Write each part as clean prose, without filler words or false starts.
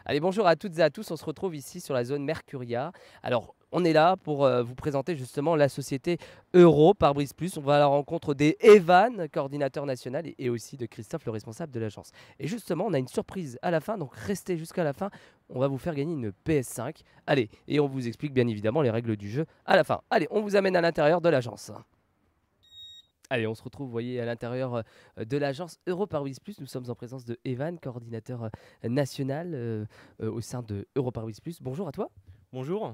Allez, bonjour à toutes et à tous. On se retrouve ici sur la zone Mercuria. Alors, on est là pour vous présenter justement la société Euro par Brise Plus. On va à la rencontre des Evan, coordinateur national, et aussi de Christophe, le responsable de l'agence. Et justement, on a une surprise à la fin, donc restez jusqu'à la fin. On va vous faire gagner une PS5. Allez, et on vous explique bien évidemment les règles du jeu à la fin. Allez, on vous amène à l'intérieur de l'agence. Allez, on se retrouve, vous voyez, à l'intérieur de l'agence Europaruis Plus. Nous sommes en présence de Evan, coordinateur national au sein de Europaruis Plus. Bonjour à toi. Bonjour.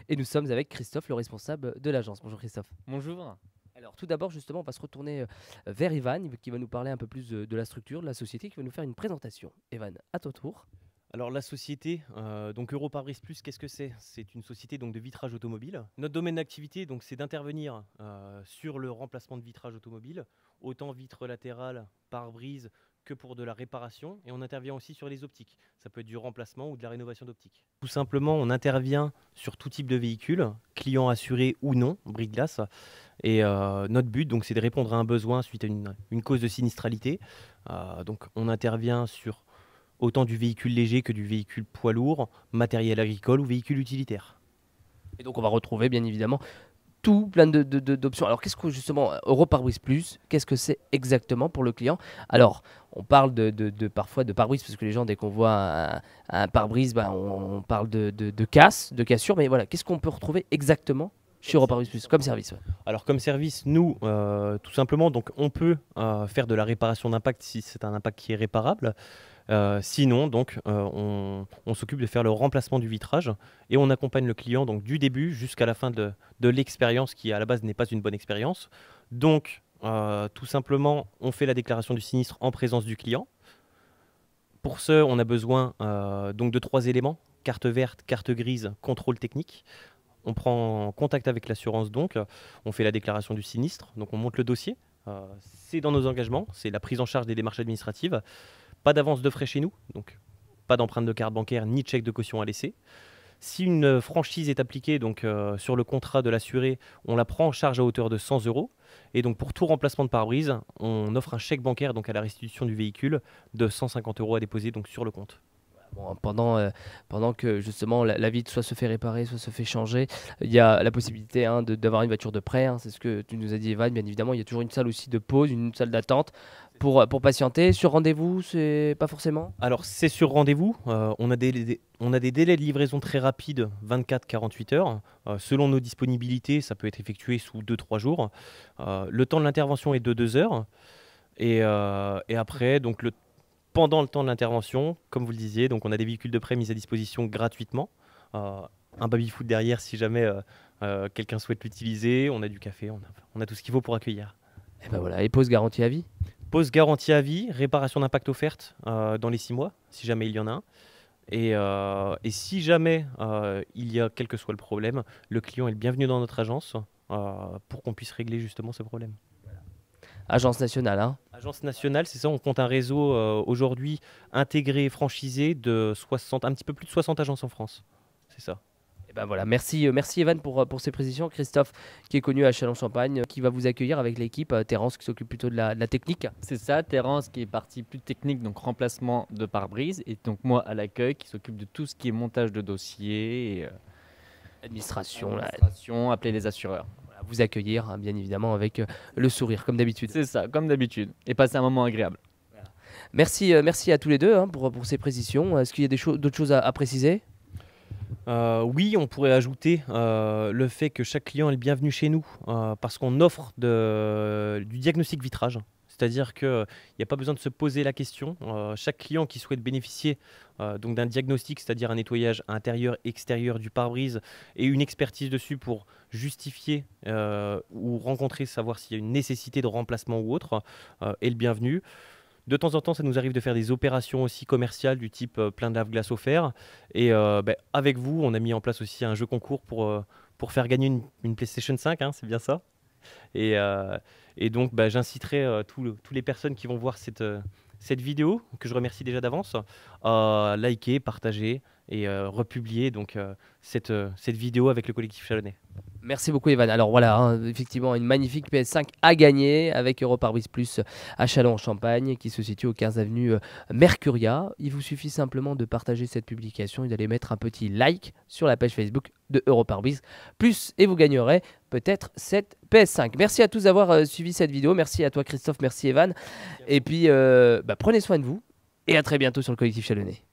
Et nous sommes avec Christophe, le responsable de l'agence. Bonjour Christophe. Bonjour. Alors tout d'abord, justement, on va se retourner vers Evan, qui va nous parler un peu plus de la structure, de la société, qui va nous faire une présentation. Evan, à ton tour. Alors la société, donc Europaris Plus, qu'est-ce que c'est? C'est une société donc de vitrage automobile. Notre domaine d'activité, donc, c'est d'intervenir sur le remplacement de vitrage automobile, autant vitres latérales, pare-brise, que pour de la réparation. Et on intervient aussi sur les optiques. Ça peut être du remplacement ou de la rénovation d'optiques. Tout simplement, on intervient sur tout type de véhicule, client assuré ou non, bris de glace. Et notre but, donc, c'est de répondre à un besoin suite à une cause de sinistralité. Donc on intervient sur autant du véhicule léger que du véhicule poids lourd, matériel agricole ou véhicule utilitaire. Et donc on va retrouver bien évidemment tout plein d'options. Alors qu'est-ce que justement Europare-Brise Plus, qu'est-ce que c'est exactement pour le client? Alors on parle parfois de pare-brise parce que les gens dès qu'on voit un pare-brise, ben, on parle de casse, de cassure, mais voilà, qu'est-ce qu'on peut retrouver exactement chez Europare-Brise Plus comme service? Ouais. Alors comme service, nous, tout simplement, donc, on peut faire de la réparation d'impact si c'est un impact qui est réparable. Sinon, donc, on s'occupe de faire le remplacement du vitrage et on accompagne le client donc, du début jusqu'à la fin de l'expérience qui à la base n'est pas une bonne expérience. Donc, tout simplement, on fait la déclaration du sinistre en présence du client. Pour ce, on a besoin donc de 3 éléments: carte verte, carte grise, contrôle technique. On prend contact avec l'assurance, donc on fait la déclaration du sinistre, donc on monte le dossier. C'est dans nos engagements, c'est la prise en charge des démarches administratives. Pas d'avance de frais chez nous, donc pas d'empreinte de carte bancaire ni de chèque de caution à laisser. Si une franchise est appliquée donc, sur le contrat de l'assuré, on la prend en charge à hauteur de 100 euros. Et donc pour tout remplacement de pare-brise, on offre un chèque bancaire donc, à la restitution du véhicule de 150 euros à déposer donc, sur le compte. Bon, pendant que justement la vitre soit se fait réparer, soit se fait changer, il y a la possibilité hein, d'avoir une voiture de prêt. Hein, c'est ce que tu nous as dit, Evan. Bien évidemment, il y a toujours une salle aussi de pause, une salle d'attente pour patienter. Sur rendez-vous, c'est pas forcément. Alors c'est sur rendez-vous, on a des délais de livraison très rapides, 24-48 heures. Selon nos disponibilités, ça peut être effectué sous 2-3 jours. Le temps de l'intervention est de 2 heures. Et après, donc, pendant le temps de l'intervention, comme vous le disiez, donc, on a des véhicules de prêt mis à disposition gratuitement. Euh, un baby-foot derrière si jamais quelqu'un souhaite l'utiliser. On a du café, on a tout ce qu'il faut pour accueillir. Et ben voilà, et pause garantie à vie. Pose garantie à vie, réparation d'impact offerte dans les 6 mois, si jamais il y en a un. Et si jamais il y a quel que soit le problème, le client est le bienvenu dans notre agence pour qu'on puisse régler justement ce problème. Agence nationale, hein. Agence nationale, c'est ça, on compte un réseau aujourd'hui intégré, franchisé de 60, un petit peu plus de 60 agences en France. C'est ça. Et ben voilà, merci Evan pour ces précisions. Christophe, qui est connu à Châlons-Champagne, qui va vous accueillir avec l'équipe. Terence, qui s'occupe plutôt de la technique. C'est ça, Terence qui est partie plus technique, donc remplacement de pare-brise, et donc moi à l'accueil qui s'occupe de tout ce qui est montage de dossiers, et, Administration, là, administration, appeler les assureurs. voilà, vous accueillir, hein, bien évidemment, avec le sourire, comme d'habitude. C'est ça, comme d'habitude, et passer un moment agréable. Merci à tous les deux hein, pour ces précisions. Est-ce qu'il y a d'autres choses à préciser? Oui, on pourrait ajouter le fait que chaque client est le bienvenu chez nous parce qu'on offre du diagnostic vitrage. C'est-à-dire qu'il n'y a pas besoin de se poser la question. Chaque client qui souhaite bénéficier donc d'un diagnostic, c'est-à-dire un nettoyage intérieur, extérieur du pare-brise et une expertise dessus pour justifier ou rencontrer, savoir s'il y a une nécessité de remplacement ou autre, est le bienvenu. De temps en temps, ça nous arrive de faire des opérations aussi commerciales du type plein de lave-glace offert. Et avec vous, on a mis en place aussi un jeu concours pour faire gagner une PlayStation 5, hein, c'est bien ça. Et, euh, et donc, j'inciterai toutes les personnes qui vont voir cette vidéo, que je remercie déjà d'avance, à liker, partager republier donc, cette vidéo avec le collectif chalonnais. Merci beaucoup Evan. Alors voilà, hein, effectivement une magnifique PS5 à gagner avec Europarbrise Plus à Châlons-en-Champagne qui se situe au 15 avenue Mercuria. Il vous suffit simplement de partager cette publication et d'aller mettre un petit like sur la page Facebook de Europarbrise Plus et vous gagnerez peut-être cette PS5. Merci à tous d'avoir suivi cette vidéo. Merci à toi Christophe, merci Evan. Et puis prenez soin de vous et à très bientôt sur le collectif chalonnais.